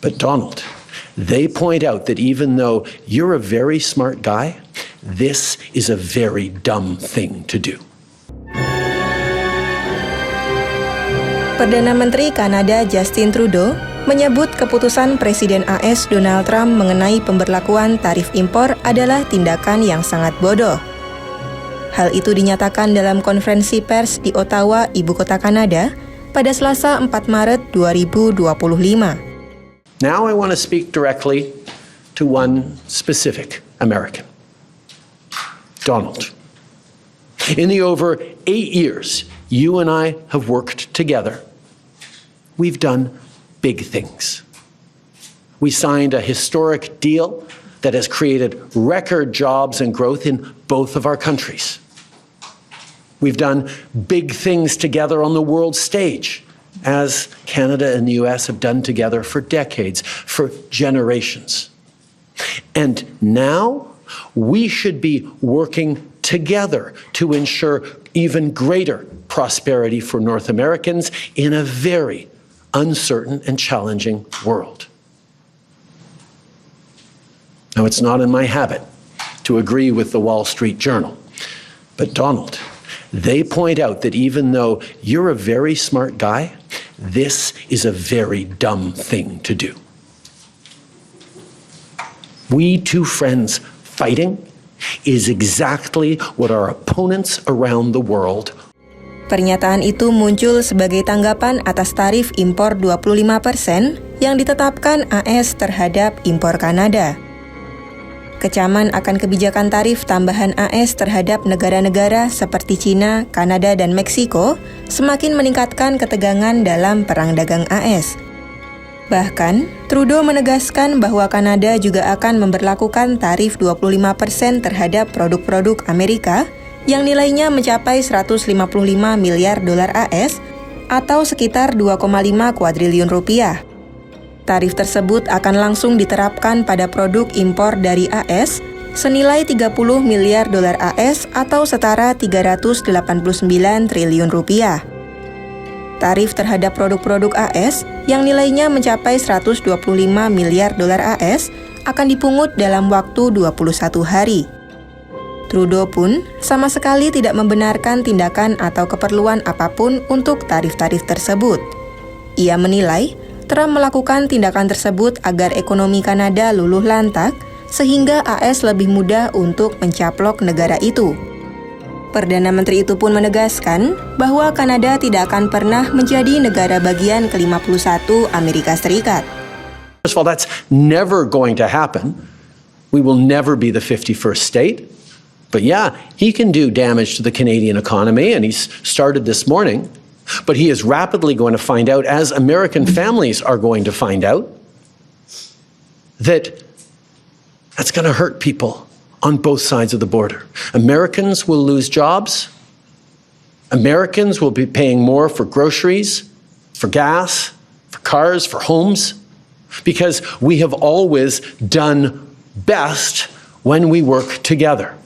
But Donald, they point out that even though you're a very smart guy, this is a very dumb thing to do. Perdana Menteri Kanada Justin Trudeau menyebut keputusan Presiden AS Donald Trump mengenai pemberlakuan tarif impor adalah tindakan yang sangat bodoh. Hal itu dinyatakan dalam konferensi pers di Ottawa, ibu kota Kanada, pada Selasa 4 Maret 2025. Now I want to speak directly to one specific American, Donald. In the over 8 years you and I have worked together, we've done big things. We signed a historic deal that has created record jobs and growth in both of our countries. We've done big things together on the world stage, as Canada and the US have done together for decades, for generations. And now we should be working together to ensure even greater prosperity for North Americans in a very uncertain and challenging world. Now, it's not in my habit to agree with the Wall Street Journal, but Donald, they point out that even though you're a very smart guy, this is a very dumb thing to do. We two friends fighting is exactly what our opponents around the world. Pernyataan itu muncul sebagai tanggapan atas tarif impor 25% yang ditetapkan AS terhadap impor Kanada. Kecaman akan kebijakan tarif tambahan AS terhadap negara-negara seperti China, Kanada, dan Meksiko semakin meningkatkan ketegangan dalam perang dagang AS. Bahkan, Trudeau menegaskan bahwa Kanada juga akan memberlakukan tarif 25% terhadap produk-produk Amerika yang nilainya mencapai 155 miliar dolar AS atau sekitar 2,5 kuadriliun rupiah. Tarif tersebut akan langsung diterapkan pada produk impor dari AS senilai 30 miliar dolar AS atau setara 389 triliun rupiah. Tarif terhadap produk-produk AS yang nilainya mencapai 125 miliar dolar AS akan dipungut dalam waktu 21 hari. Trudeau pun sama sekali tidak membenarkan tindakan atau keperluan apapun untuk tarif-tarif tersebut. Ia menilai Trump melakukan tindakan tersebut agar ekonomi Kanada luluh lantak, sehingga AS lebih mudah untuk mencaplok negara itu. Perdana Menteri itu pun menegaskan bahwa Kanada tidak akan pernah menjadi negara bagian ke-51 Amerika Serikat. First of all, that's never going to happen. We will never be the 51st state. But yeah, he can do damage to the Canadian economy, and he's started this morning. But he is rapidly going to find out, as American families are going to find out, that that's going to hurt people on both sides of the border. Americans will lose jobs. Americans will be paying more for groceries, for gas, for cars, for homes, because we have always done best when we work together.